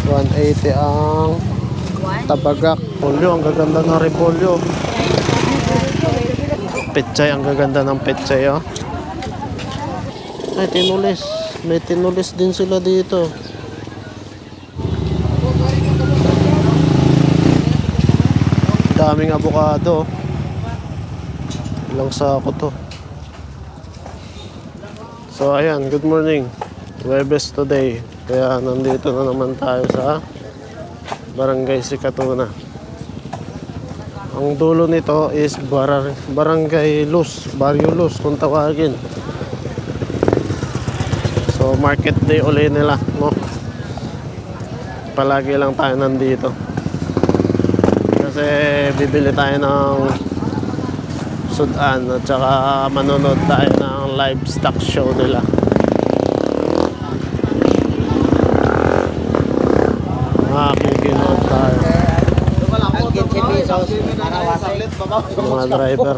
180 ang tabagak. Polyo, ang gaganda ng repolyo. Pechay, ang gaganda ng pechay, oh. Ay, tinulis. May tinulis din sila dito. Daming avocado. Ilang sako to. So ayan, good morning. Webes today. Kaya nandito na naman tayo sa Barangay Sikatuna. Ang dulo nito is Barangay Luz, Barrio Luz kung tawagin. So market day uli nila, no? Palagi lang tayo nandito. Kasi bibili tayo ng sudan at saka manonood tayo ng livestock show nila. Makikinood tayo. Mga driver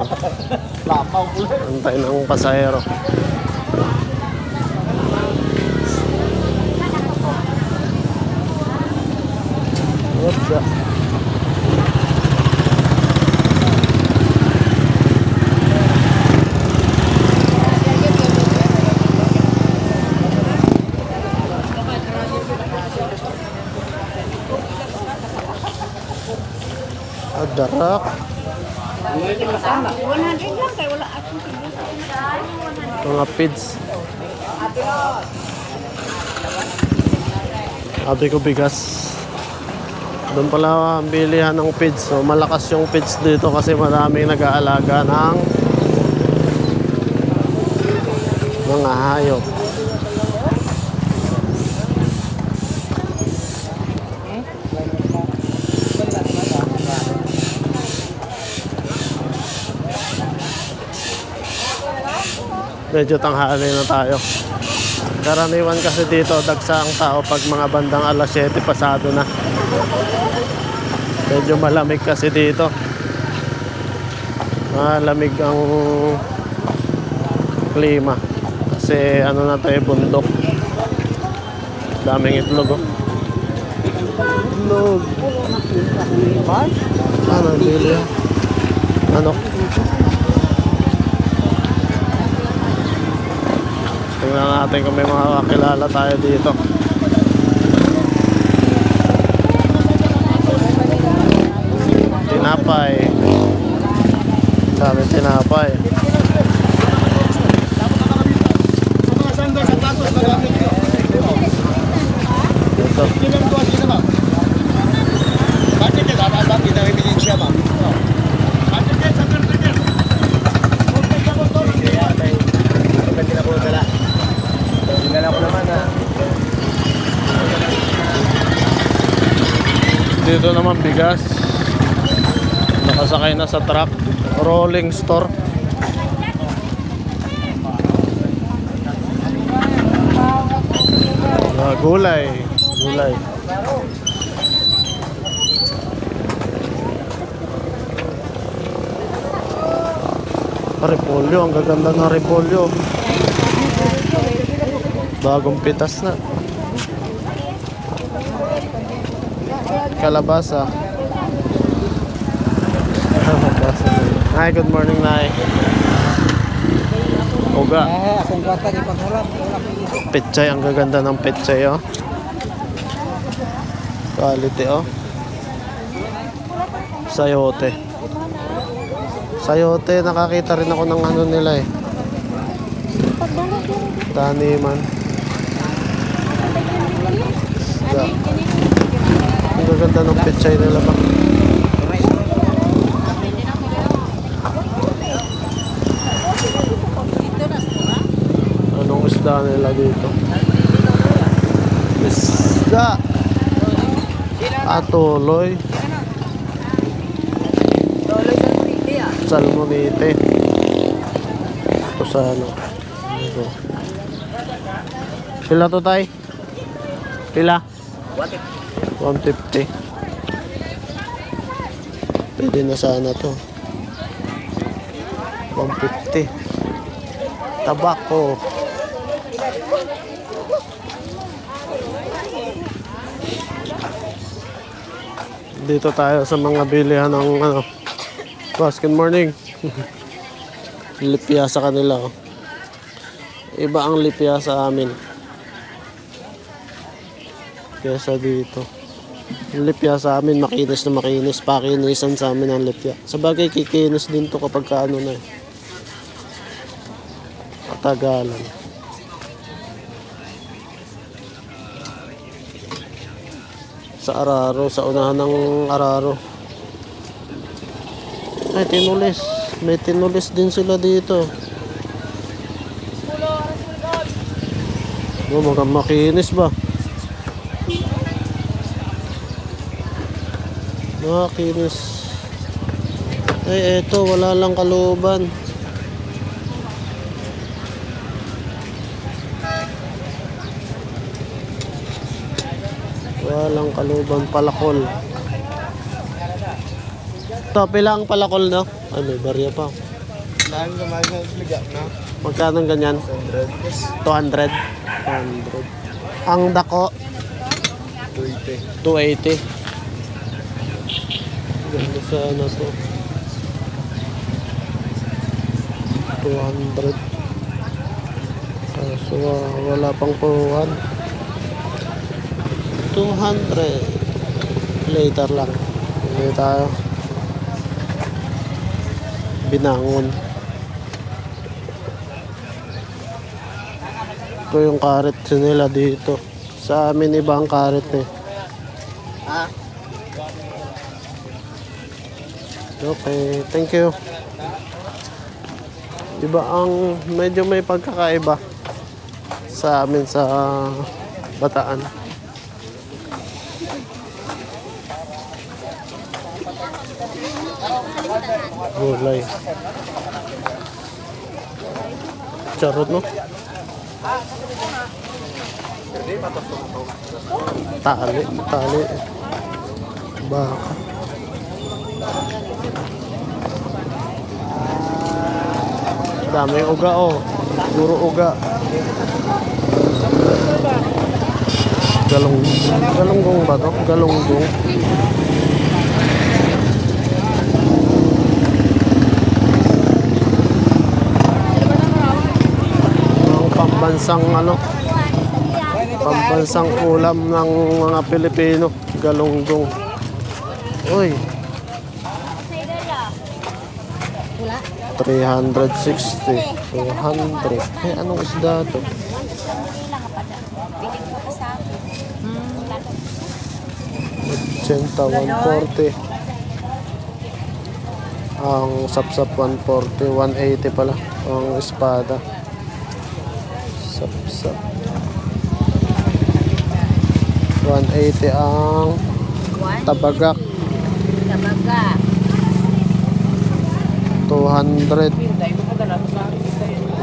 antay ng pasahero. What's up? Darak. 100 lang kay wala akong Mga pids. Sabi ko bigas. Doon pala ang bilihan ng pids. So malakas yung pids dito kasi maraming nag-aalaga ng mga hayop. Medyo tanghali na tayo. Karaniwan kasi dito dagsa ang tao pag mga bandang alas 7 pasado na. Medyo malamig kasi dito. Malamig ang klima. Kasi ano na tayo, bundok. Daming itlog, oh. Itlog. Ano, bili? Ano? Tingnan natin kung may mga kakilala tayo dito. Tinapay. Sabi tinapay. Dito naman bigas. Nakasakay na sa truck. Rolling store. Gulay. Gulay. Repolyo. Ang gaganda ng repolyo. Bagong pitas na. Kalabasa. Hi, good morning, Nay. Uga. Pechay, ang gaganda ng pechay, oh. Quality, oh. Sayote. Sayote, nakakita rin ako ng ano nila, eh. Taniman. Isda. Ang gaganda ng pechay nila ba? Anong isda nila dito? Isda. Atuloy. Salmonite. Ito sa ano? Ito. Pila to, tay? Pila? 150. Pwede na sana to. 150. Tabako. Dito tayo sa mga bilihan ng ano. Boss, good morning. Lipya sa kanila. Oh. Iba ang lipya sa amin. Kesa dito. Yung lipya sa amin, makinis na makinis. Pakinisan sa amin ang lipya. Sa bagay, kikinis din to kapag kaano na eh. Katagalan. Sa Araro, sa unahan ng Araro. Ay, tinulis. May tinulis din sila dito. Oh, makinis ba? Makinis. Ay, eto, wala lang kaluban. Walang kaluban, palakol. Ito, pilang palakol, no? Ay, may barya pa. Magkano ganyan? 200. 200. Ang dako? 280. Ganda sana to. 200. So, wala pang puhuan. 200. Later lang. Hindi tayo. Binangon. Ito yung karet nila dito. Sa amin iba ang karet eh. Okay, thank you. Iba ang medyo may pagkakaiba sa amin sa Bataan. Gulay. Charot, no? Tali. Baka. Dami uga, oh. Puro uga. Galunggong ba to? Galunggong. Pambansang ano, pambansang ulam ng mga Pilipino, galunggong. Uy, 360, 200. Eh, anong isda to? 140. Ang sapsap 140, 180 pala ang espada. Sapsap 180 ang tabagak. 200.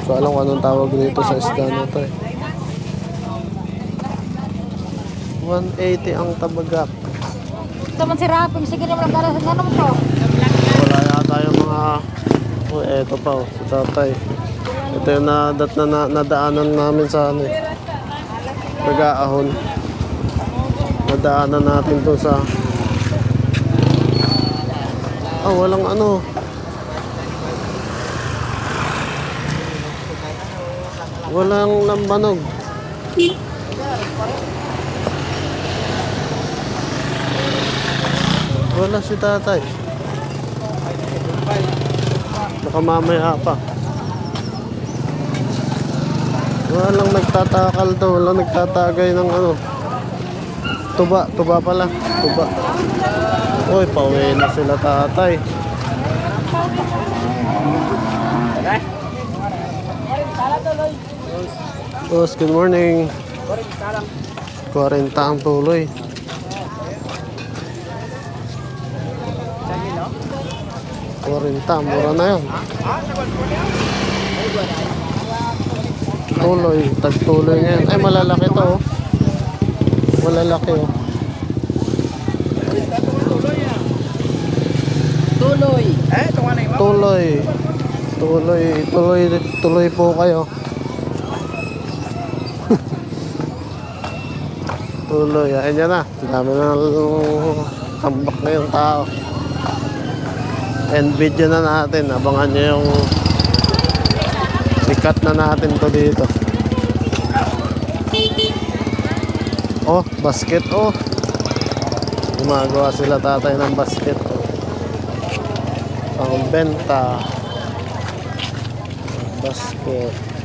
So alam ko anong tawag dito sa isda na to eh. 180 ang tabagak. Ito man si Rapim, sige naman ang karasan nga naman to. Wala yata yung mga... Oh, eto pa oh, si tatay. Ito yung nadaanan namin sa ano eh. Nag-aahon. Nadaanan natin to sa... Oh, walang ano. Walang lambanog. Wala si tatay. Baka mamaya pa. Walang nagtatakal to. Walang nagtatagay ng ano. Tuba pala. Tuba. Uy, pauwi na sila tatay. Boss, good morning. 40 ang tuloy. 40, mura na yun. Tuloy, tagtuloy ngayon. Ay, malalaki to oh. Malalaki oh. Tuloy po kayo. Tuloy. Ayan yan na. Dami na tambak na yung tao. And video na natin. Abangan nyo yung sikat na natin to dito. Oh, basket. Oh, gumagawa sila tatay ng basket. Pang benta. Basket.